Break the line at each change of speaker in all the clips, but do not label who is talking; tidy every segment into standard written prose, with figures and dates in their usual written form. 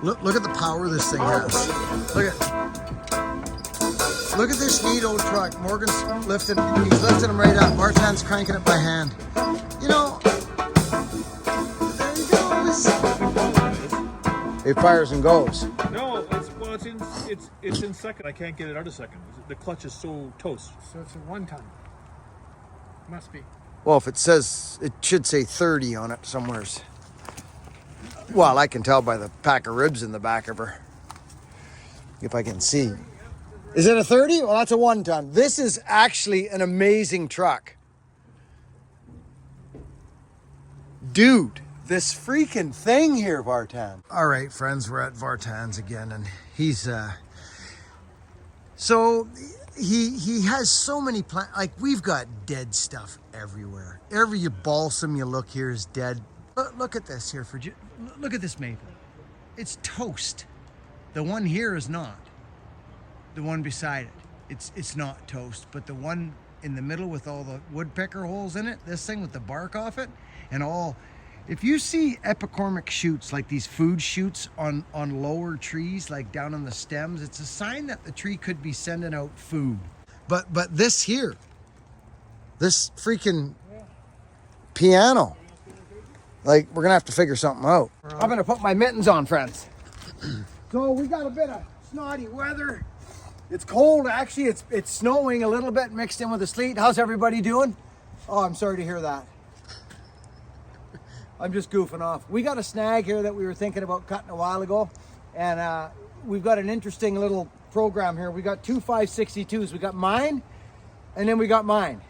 Look at the power this thing has. Look at this neat old truck. Morgan's he's lifting him right up. Bartan's cranking it by hand. You know, there he goes. It fires and goes.
No, it's in second. I can't get it out of second. The clutch is so toast.
So it's a 1 ton. Must be.
Well, if it says, it should say 30 on it somewheres. Well, I can tell by the pack of ribs in the back of her. If I can see. Is it a 30? Well, that's a 1 ton. This is actually an amazing truck. Dude, this freaking thing here, Vartan. All right, friends, we're at Vartan's again, and he's, so he has so many plants. Like, we've got dead stuff everywhere. Every balsam you look here is dead. Look at this here, look at this maple. It's toast. The one here is not. The one beside it, it's not toast, but the one in the middle with all the woodpecker holes in it, this thing with the bark off it, and all. If you see epicormic shoots, like these food shoots on lower trees, like down on the stems, it's a sign that the tree could be sending out food. But this here, this freaking piano, like, we're gonna have to figure something out. I'm gonna put my mittens on, friends. So we got a bit of snotty weather. It's cold, actually. It's snowing a little bit mixed in with the sleet. How's everybody doing? Oh, I'm sorry to hear that. I'm just goofing off. We got a snag here that we were thinking about cutting a while ago, and we've got an interesting little program here. We got two 562s. We got mine, and then we got mine.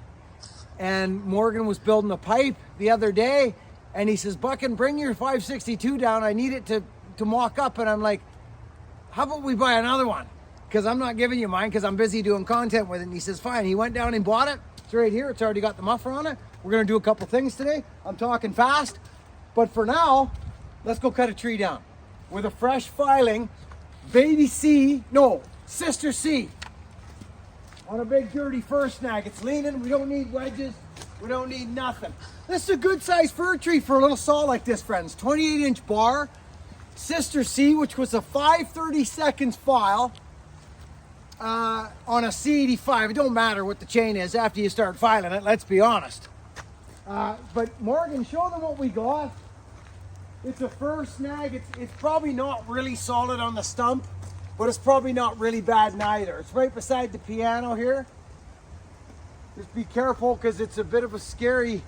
And Morgan was building a pipe the other day, and he says, "Buckin, bring your 562 down. I need it to mock up." And I'm like, "How about we buy another one? Because I'm not giving you mine because I'm busy doing content with it." And he says, "Fine." He went down and bought it. It's right here. It's already got the muffler on it. We're going to do a couple things today. I'm talking fast. But for now, let's go cut a tree down with a fresh filing, Sister C, on a big dirty fir snag. It's leaning. We don't need wedges. We don't need nothing. This is a good sized fir tree for a little saw like this, friends. 28-inch bar, Sister C, which was a 5/32 file on a C85. It don't matter what the chain is after you start filing it, let's be honest. But Morgan, show them what we got. It's a fir snag. It's probably not really solid on the stump, but it's probably not really bad neither. It's right beside the piano here. Just be careful because it's a bit of a scary,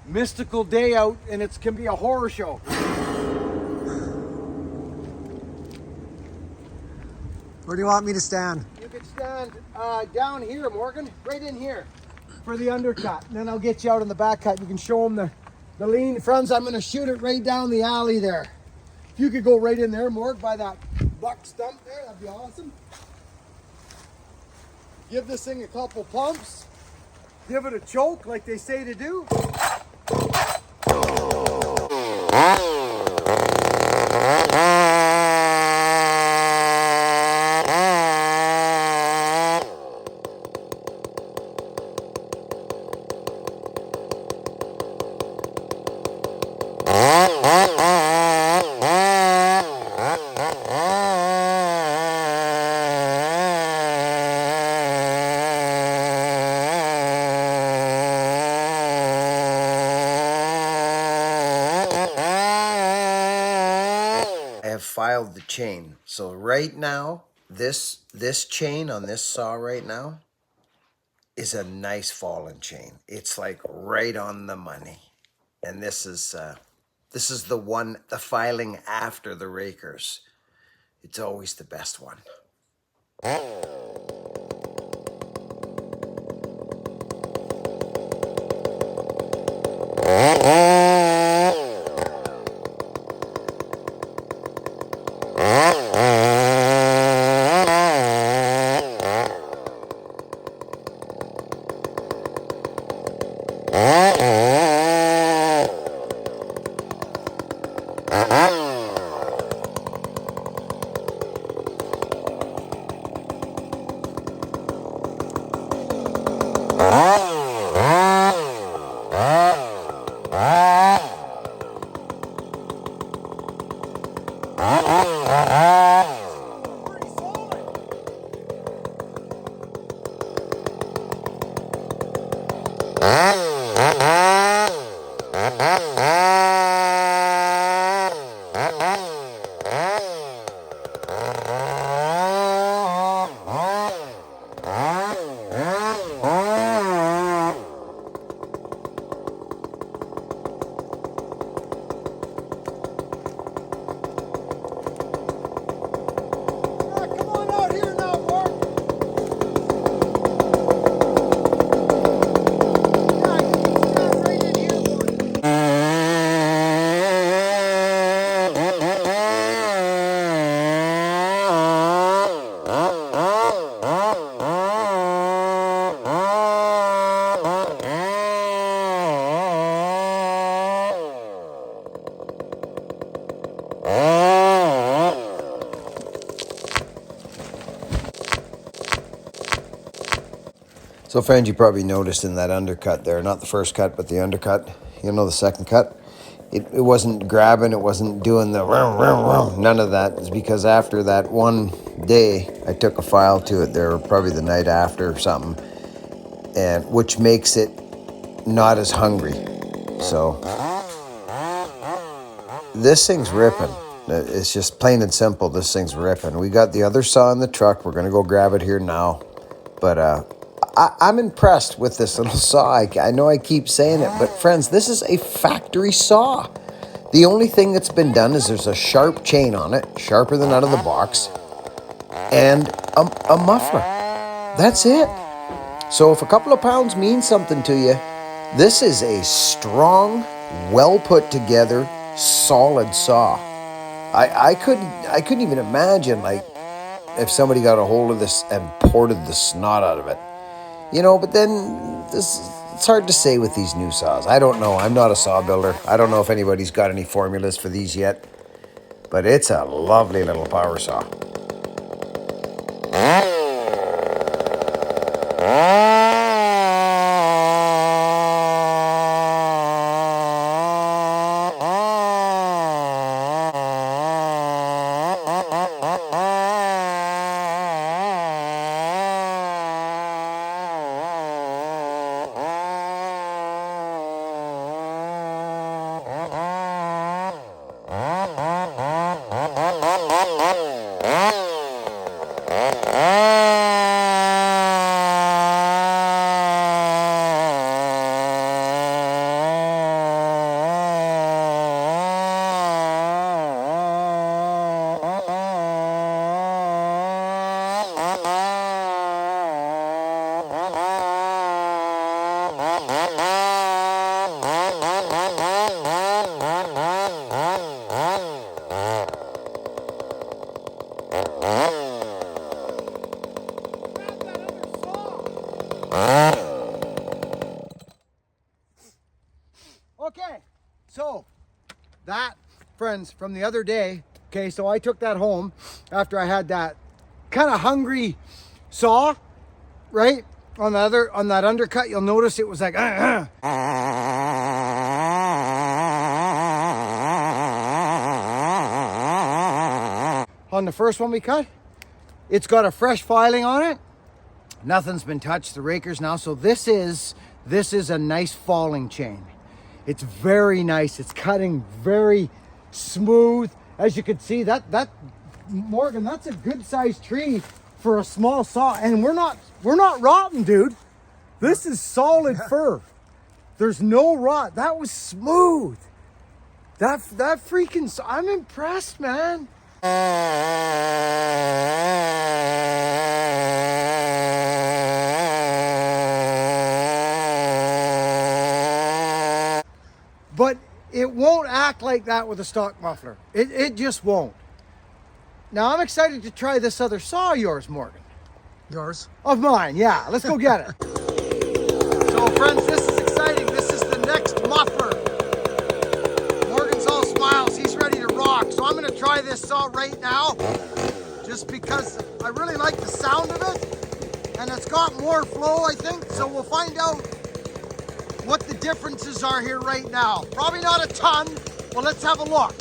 mystical day out, and it can be a horror show. Where do you want me to stand? You can stand down here, Morgan, right in here for the undercut. And then I'll get you out in the back cut. You can show them the lean. Friends, I'm going to shoot it right down the alley there. If you could go right in there, Morg, by that buck stump there, that'd be awesome. Give this thing a couple pumps. Give it a choke like they say to do. Filed the chain. So right now, this chain on this saw right now is a nice fallen chain. It's like right on the money. And this is the filing after the rakers. It's always the best one. So friends, you probably noticed in that undercut there, not the first cut, but the undercut, you know, the second cut, it wasn't grabbing, it wasn't doing the none of that. It's because after that one day, I took a file to it there, probably the night after or something, and which makes it not as hungry. So this thing's ripping. It's just plain and simple, this thing's ripping. We got the other saw in the truck. We're going to go grab it here now. But I'm impressed with this little saw. I know I keep saying it, but friends, this is a factory saw. The only thing that's been done is there's a sharp chain on it, sharper than out of the box, and a muffler. That's it. So if a couple of pounds means something to you, this is a strong, well put together, solid saw. I couldn't even imagine like if somebody got a hold of this and ported the snot out of it. You know, but then it's hard to say with these new saws. I don't know. I'm not a saw builder. I don't know if anybody's got any formulas for these yet. But it's a lovely little power saw. Okay, so that, friends, from the other day, okay, so I took that home after I had that kind of hungry saw, right? On that undercut, you'll notice it was like, On the first one we cut, it's got a fresh filing on it. Nothing's been touched, the rakers now. So this is a nice falling chain. It's very nice. It's cutting very smooth. As you can see, that Morgan, that's a good sized tree for a small saw. And we're not rotting, dude. This is solid fir. There's no rot. That was smooth. That freaking saw, I'm impressed, man. But it won't act like that with a stock muffler. It just won't. Now I'm excited to try this other saw of yours, Morgan.
Yours?
Of mine, yeah. Let's go get it. So friends, this is exciting. This is the next muffler. Morgan's all smiles. He's ready to rock. So I'm going to try this saw right now just because I really like the sound of it. And it's got more flow, I think. So we'll find out what the differences are here right now. Probably not a ton. Well, let's have a look.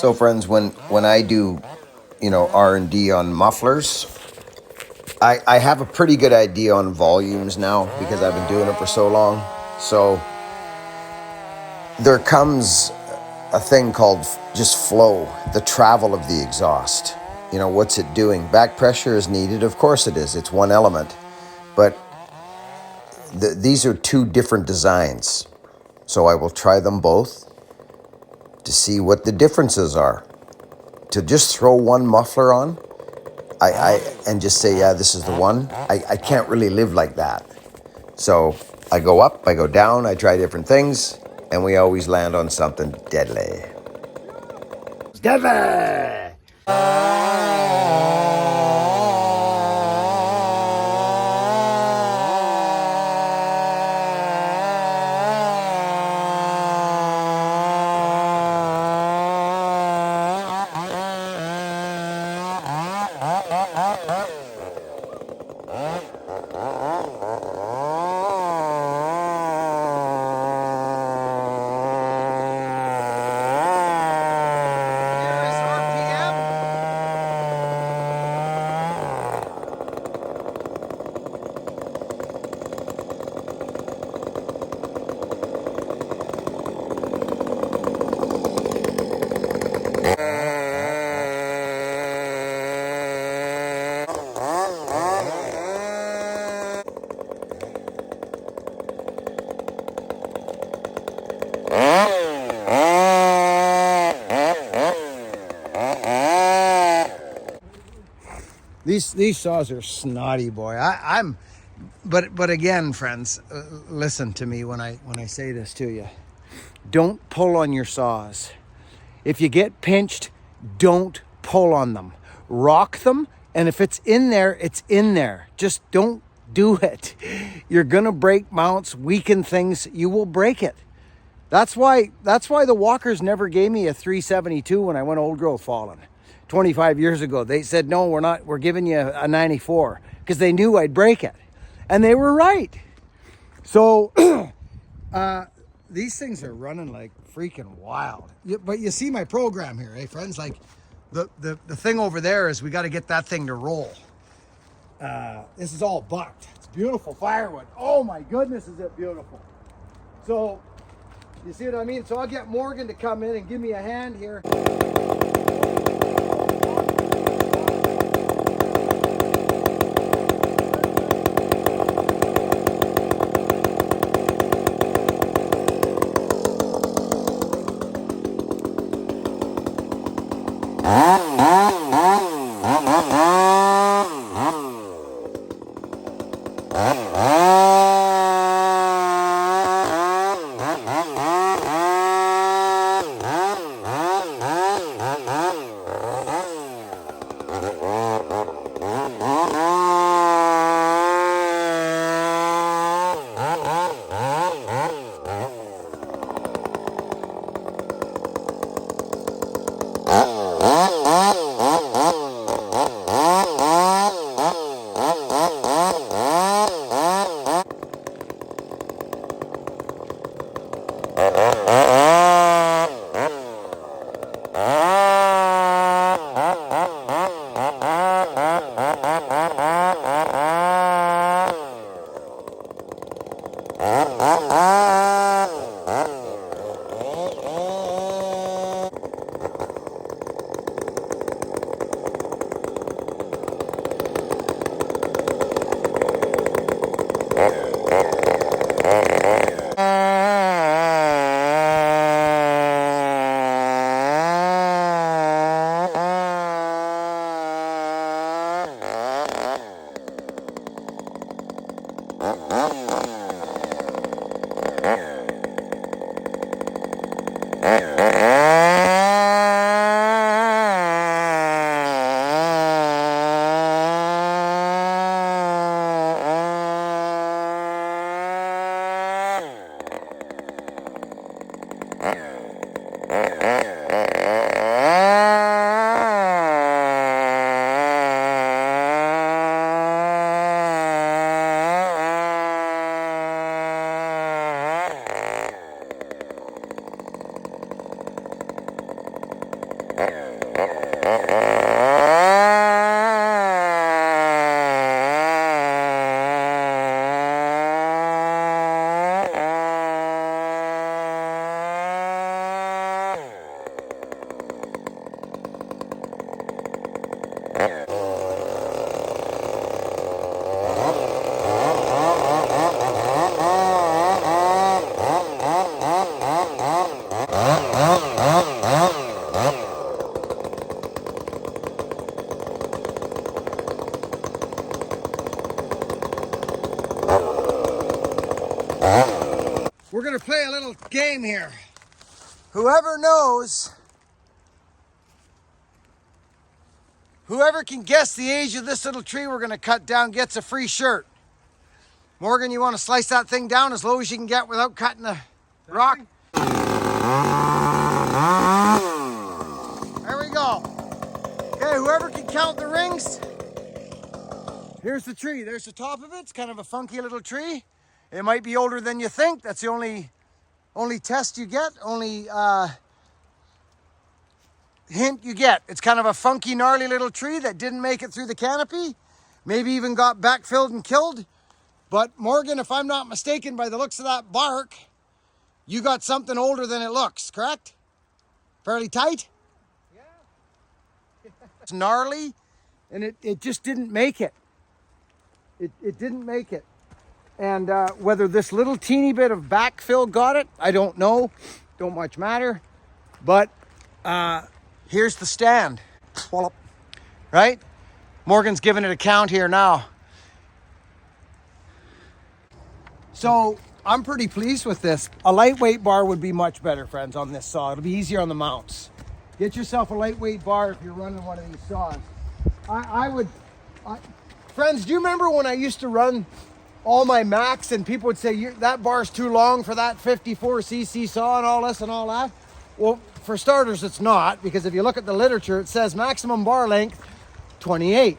So friends, when I do, R&D on mufflers, I have a pretty good idea on volumes now because I've been doing it for so long. So there comes a thing called just flow, the travel of the exhaust. You know, what's it doing? Back pressure is needed. Of course it is. It's one element. But these are two different designs. So I will try them both to see what the differences are. To just throw one muffler on, and just say, yeah, this is the one. I can't really live like that. So I go up, I go down, I try different things, and we always land on something deadly. Deadly!
These saws are snotty, boy. But again, friends, listen to me when I say this to you. Don't pull on your saws. If you get pinched, don't pull on them. Rock them, and if it's in there, it's in there. Just don't do it. You're gonna break mounts, weaken things. You will break it. That's why the Walkers never gave me a 372 when I went old growth fallen 25 years ago. They said, no, we're giving you a 94 because they knew I'd break it. And they were right. So these things are running like freaking wild. But you see my program here, eh, friends? Like the thing over there is we got to get that thing to roll. This is all bucked. It's beautiful firewood. Oh my goodness, is it beautiful. So you see what I mean? So I'll get Morgan to come in and give me a hand here. We're gonna play a little game here. Whoever knows, whoever can guess the age of this little tree we're gonna cut down gets a free shirt. Morgan, you wanna slice that thing down as low as you can get without cutting the rock? There we go. Okay, whoever can count the rings. Here's the tree. There's the top of it. It's kind of a funky little tree. It might be older than you think. That's the only test you get, only hint you get. It's kind of a funky, gnarly little tree that didn't make it through the canopy. Maybe even got backfilled and killed. But Morgan, if I'm not mistaken by the looks of that bark, you got something older than it looks, correct? Fairly tight?
Yeah.
It's gnarly, and it just didn't make it. It didn't make it. And whether this little teeny bit of backfill got it, I don't know. Don't much matter. But here's the stand. Right? Morgan's giving it a count here now. So I'm pretty pleased with this. A lightweight bar would be much better, friends, on this saw. It'll be easier on the mounts. Get yourself a lightweight bar if you're running one of these saws. Friends, do you remember when I used to run all my Macs and people would say, that bar's too long for that 54cc saw and all this and all that? Well, for starters, it's not, because if you look at the literature, it says maximum bar length, 28.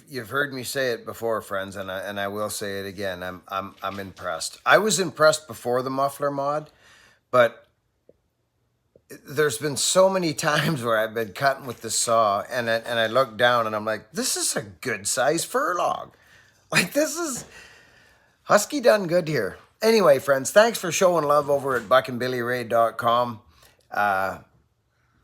You've heard me say it before, friends, and I will say it again. I'm impressed. I was impressed before the muffler mod, but there's been so many times where I've been cutting with the saw, and I look down and I'm like, this is a good size fir log. Like, this is Husky done good here. Anyway, friends, thanks for showing love over at buckandbillyray.com.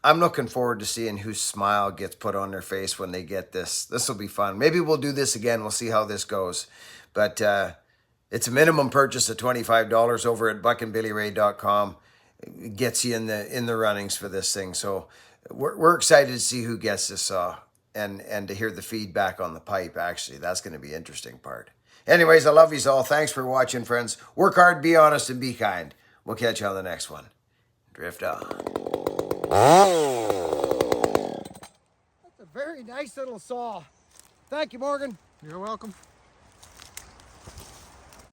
I'm looking forward to seeing whose smile gets put on their face when they get this. This will be fun. Maybe we'll do this again. We'll see how this goes. But it's a minimum purchase of $25 over at buckandbillyray.com. It gets you in the runnings for this thing. So we're excited to see who gets this saw and to hear the feedback on the pipe. Actually, that's going to be an interesting part. Anyways, I love you all. Thanks for watching, friends. Work hard, be honest, and be kind. We'll catch you on the next one. Drift on.
That's a very nice little saw. Thank you, Morgan.
You're welcome.